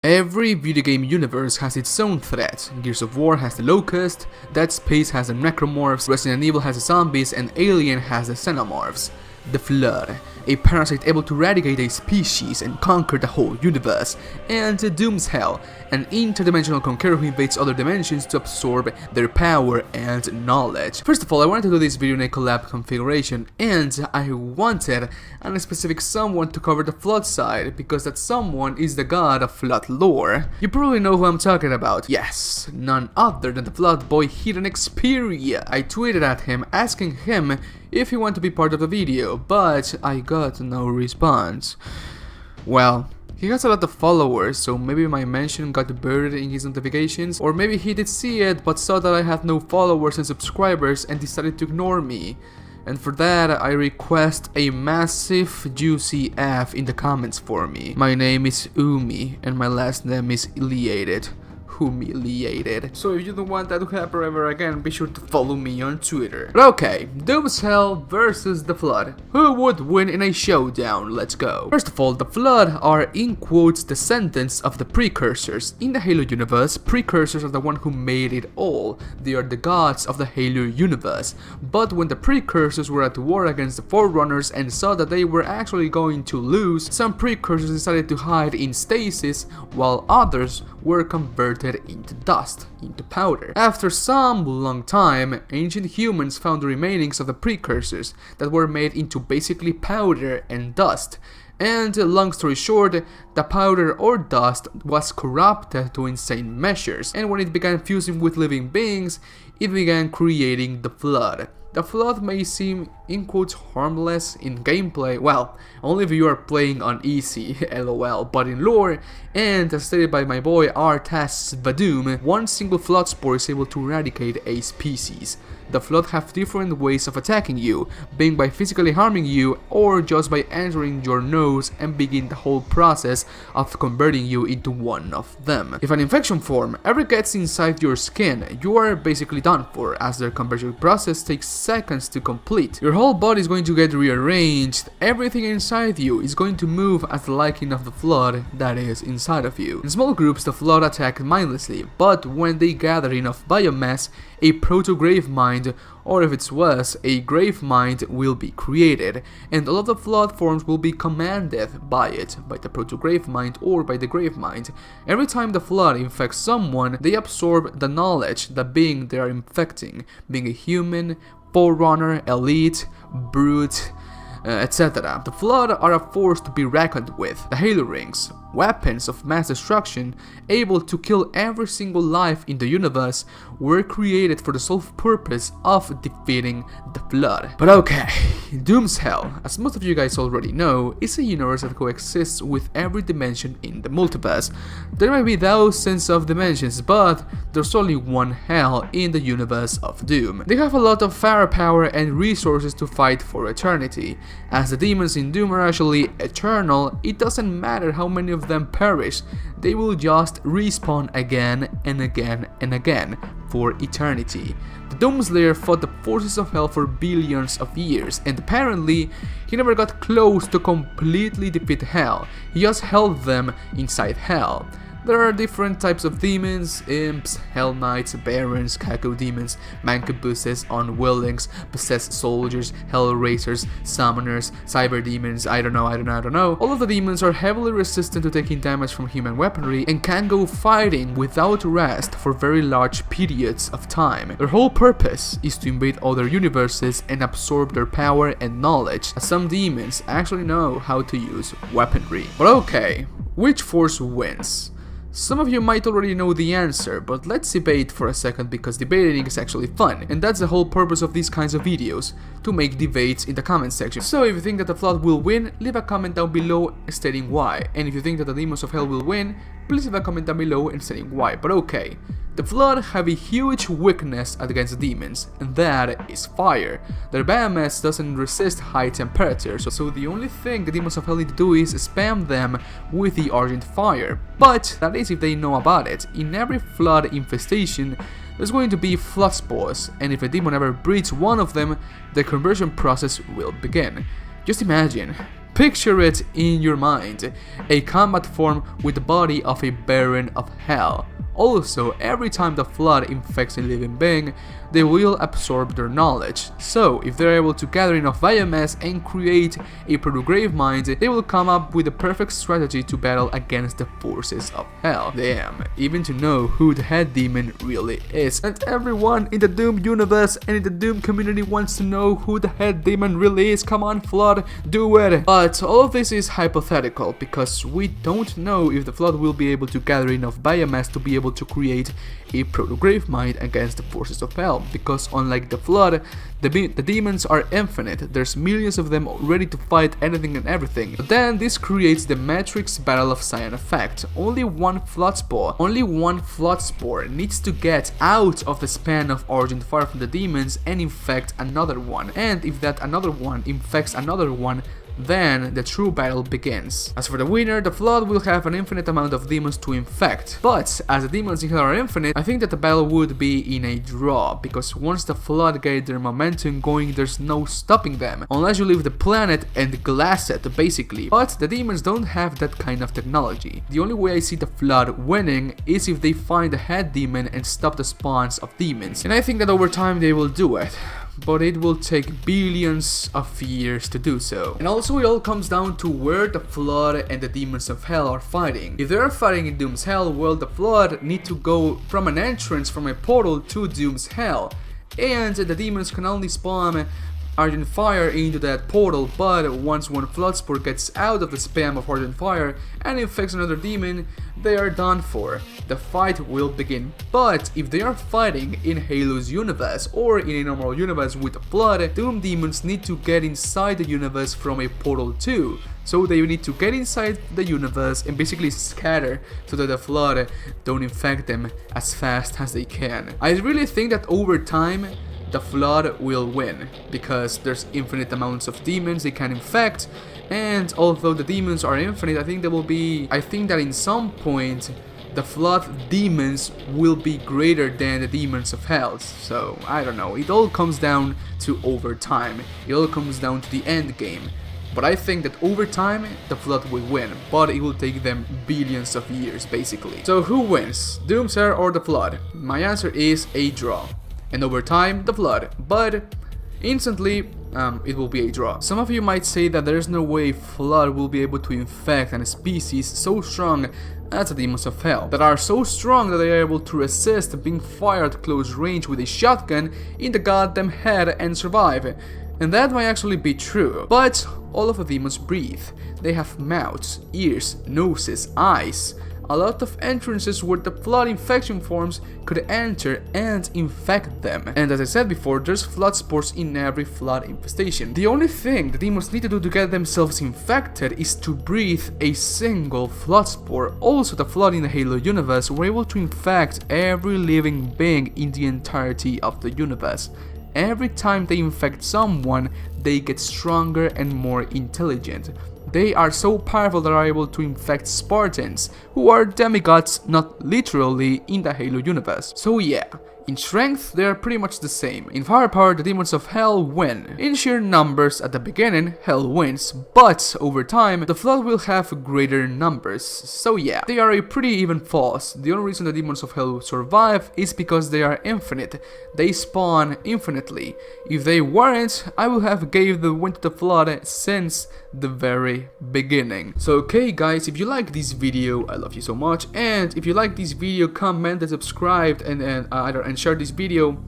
Every video game universe has its own threat. Gears of War has the Locust, Dead Space has the Necromorphs, Resident Evil has the Zombies, and Alien has the Xenomorphs. The Flood, a parasite able to eradicate a species and conquer the whole universe. And Doom's Hell, an interdimensional conqueror who invades other dimensions to absorb their power and knowledge. First of all, I wanted to do this video in a collab configuration, and I wanted a specific someone to cover the Flood side, because that someone is the god of Flood lore. You probably know who I'm talking about. Yes, none other than the Flood boy Hidden Xperia. I tweeted at him asking him if he wanted to be part of the video, but I got no response. Well, he has a lot of followers, so maybe my mention got buried in his notifications, or maybe he did see it but saw that I had no followers and subscribers and decided to ignore me. And for that, I request a massive juicy F in the comments for me. My name is Umi, and my last name is Iliated. Humiliated. So if you don't want that to happen ever again, be sure to follow me on Twitter. But okay, Doom's Hell versus the Flood. Who would win in a showdown? Let's go. First of all, the Flood are in quotes descendants of the precursors. In the Halo universe, precursors are the one who made it all. They are the gods of the Halo universe. But when the precursors were at war against the Forerunners and saw that they were actually going to lose, some precursors decided to hide in stasis, while others were converted into dust, into powder. After some long time, ancient humans found the remainings of the precursors that were made into basically powder and dust. And long story short, the powder or dust was corrupted to insane measures, and when it began fusing with living beings, it began creating the Flood. The Flood may seem in quotes harmless in gameplay, well, only if you are playing on easy, lol, but in lore, and as stated by my boy Artas Vadum, one single Flood spore is able to eradicate a species. The Flood have different ways of attacking you, being by physically harming you or just by entering your nose and begin the whole process of converting you into one of them. If an infection form ever gets inside your skin, you are basically done for, as their conversion process takes seconds to complete. Your whole body is going to get rearranged, everything inside you is going to move as the liking of the Flood that is inside of you. In small groups, the Flood attack mindlessly, but when they gather enough biomass, a proto-grave mind, or if it's worse, a grave mind will be created, and all of the Flood forms will be commanded by it, by the proto-grave mind or by the grave mind. Every time the Flood infects someone, they absorb the knowledge, the being they are infecting, being a human, Forerunner, elite, brute, etc. The Flood are a force to be reckoned with. The Halo rings, weapons of mass destruction, able to kill every single life in the universe, were created for the sole purpose of defeating the Flood. But okay, Doom's Hell, as most of you guys already know, is a universe that coexists with every dimension in the multiverse. There may be thousands of dimensions, but there's only one Hell in the universe of Doom. They have a lot of firepower and resources to fight for eternity. As the demons in Doom are actually eternal, it doesn't matter how many of them perish, they will just respawn again and again and again for eternity. The Doomslayer fought the forces of Hell for billions of years, and apparently he never got close to completely defeat Hell, he just held them inside Hell. There are different types of demons: imps, hell knights, barons, cacodemons, mancabuses, unwillings, possessed soldiers, hell racers, summoners, cyber demons, I don't know. All of the demons are heavily resistant to taking damage from human weaponry and can go fighting without rest for very large periods of time. Their whole purpose is to invade other universes and absorb their power and knowledge, as some demons actually know how to use weaponry. But okay, which force wins? Some of you might already know the answer, but let's debate for a second, because debating is actually fun, and that's the whole purpose of these kinds of videos, to make debates in the comment section. So if you think that the Flood will win, leave a comment down below stating why, and if you think that the Demons of Hell will win, please leave a comment down below and stating why. But okay, the Flood have a huge weakness against demons, and that is fire. Their biomass doesn't resist high temperatures, so the only thing the Demons of Hell need to do is spam them with the Argent Fire. But that is if they know about it. In every Flood infestation, there's going to be Flood spores, and if a demon ever breeds one of them, the conversion process will begin. Just imagine picture it in your mind, a combat form with the body of a Baron of Hell. Also, every time the Flood infects a living being, they will absorb their knowledge. So, if they're able to gather enough biomass and create a proto-grave mind, they will come up with the perfect strategy to battle against the forces of Hell. Damn, even to know who the head demon really is. And everyone in the Doom universe and in the Doom community wants to know who the head demon really is. Come on, Flood, do it! But all of this is hypothetical, because we don't know if the Flood will be able to gather enough biomass to be able to create a proto-grave mind against the forces of Hell, because unlike the Flood, the demons are infinite. There's millions of them ready to fight anything and everything. But then this creates the Matrix Battle of Cyan effect. Only one Flood Spore needs to get out of the span of Origin Fire from the demons and infect another one. And if that another one infects another one, then the true battle begins. As for the winner, the Flood will have an infinite amount of demons to infect. But as the demons in Hell are infinite, I think that the battle would be in a draw, because once the Flood get their momentum going, there's no stopping them, unless you leave the planet and glass it, basically. But the demons don't have that kind of technology. The only way I see the Flood winning is if they find the head demon and stop the spawns of demons. And I think that over time they will do it, but it will take billions of years to do so. And also it all comes down to where the Flood and the demons of Hell are fighting. If they are fighting in Doom's Hell, well, the Flood need to go from an entrance from a portal to Doom's Hell, and the demons can only spawn Argent Fire into that portal. But once one Flood Spore gets out of the spam of Argent Fire and infects another demon, they are done for. The fight will begin. But if they are fighting in Halo's universe or in a normal universe with the Flood, Doom demons need to get inside the universe from a portal too. So they need to get inside the universe and basically scatter so that the Flood don't infect them as fast as they can. I really think that over time the Flood will win, because there's infinite amounts of demons they can infect, and although the demons are infinite, I think that in some point the Flood demons will be greater than the demons of Hell. So I don't know, it all comes down to over time, it all comes down to the end game. But I think that over time the Flood will win, but it will take them billions of years basically. So who wins, Doomsayer or the Flood? My answer is a draw. And over time, the Flood, but instantly, it will be a draw. Some of you might say that there's no way Flood will be able to infect a species so strong as the demons of Hell, that are so strong that they are able to resist being fired at close range with a shotgun in the goddamn head and survive. And that might actually be true, but all of the demons breathe. They have mouths, ears, noses, eyes. A lot of entrances where the Flood infection forms could enter and infect them. And as I said before, there's Flood Spores in every Flood infestation. The only thing the demons need to do to get themselves infected is to breathe a single Flood Spore. Also, the Flood in the Halo universe were able to infect every living being in the entirety of the universe. Every time they infect someone, they get stronger and more intelligent. They are so powerful that they are able to infect Spartans, who are demigods, not literally, in the Halo universe. So yeah, in strength they are pretty much the same. In firepower, the demons of Hell win. In sheer numbers at the beginning, Hell wins, but over time the Flood will have greater numbers. So yeah, they are a pretty even force. The only reason the demons of Hell will survive is because they are infinite. They spawn infinitely. If they weren't, I would have gave the win to the Flood since the very beginning. So okay guys, if you like this video, I love you so much, and if you like this video, comment and subscribe and share this video.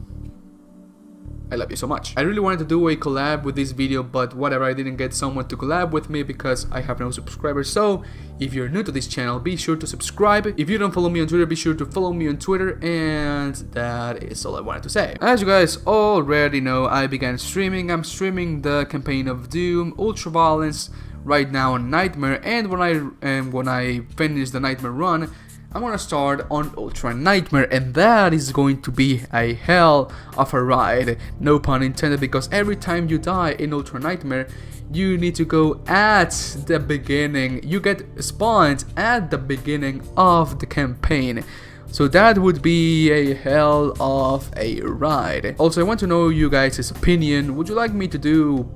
I love you so much. I really wanted to do a collab with this video, but whatever, I didn't get someone to collab with me because I have no subscribers. So if you're new to this channel, be sure to subscribe. If you don't follow me on Twitter, be sure to follow me on Twitter. And that is all I wanted to say. As you guys already know, I began streaming. I'm streaming the campaign of Doom Ultraviolence right now on Nightmare, and when I finish the Nightmare run, I'm gonna start on Ultra Nightmare, and that is going to be a hell of a ride, no pun intended, because every time you die in Ultra Nightmare, you need to go at the beginning. You get spawned at the beginning of the campaign. So that would be a hell of a ride. Also, I want to know you guys' opinion. Would you like me to do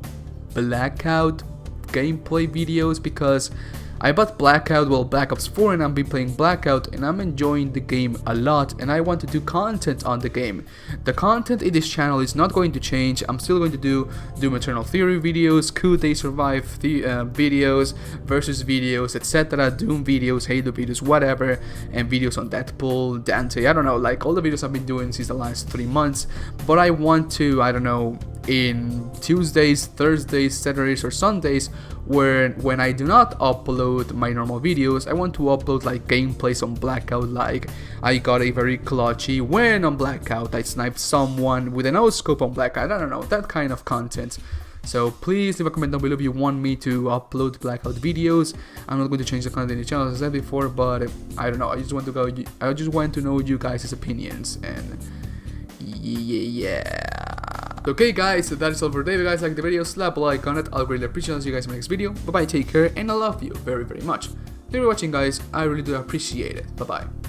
Blackout gameplay videos because I bought Blackout, well, Black Ops 4, and I've been playing Blackout and I'm enjoying the game a lot, and I want to do content on the game. The content in this channel is not going to change. I'm still going to do Doom Eternal Theory videos, Could They Survive videos, versus videos, etc., Doom videos, Halo videos, whatever, and videos on Deadpool, Dante, I don't know, like all the videos I've been doing since the last 3 months. But I want to, I don't know, in Tuesdays, Thursdays, Saturdays, or Sundays, when I do not upload my normal videos, I want to upload like gameplays on Blackout, like I got a very clutchy win on Blackout, I sniped someone with a no-scope on Blackout, I don't know, that kind of content. So please leave a comment down below if you want me to upload Blackout videos. I'm not going to change the content in the channel as I said before, but I don't know, I just want to know you guys' opinions, and yeah. Okay guys, so that is all for today. If you guys like the video, slap a like on it. I'll really appreciate it. See you guys in my next video. Bye bye, take care, and I love you very, very much. Thank you for watching guys, I really do appreciate it. Bye bye.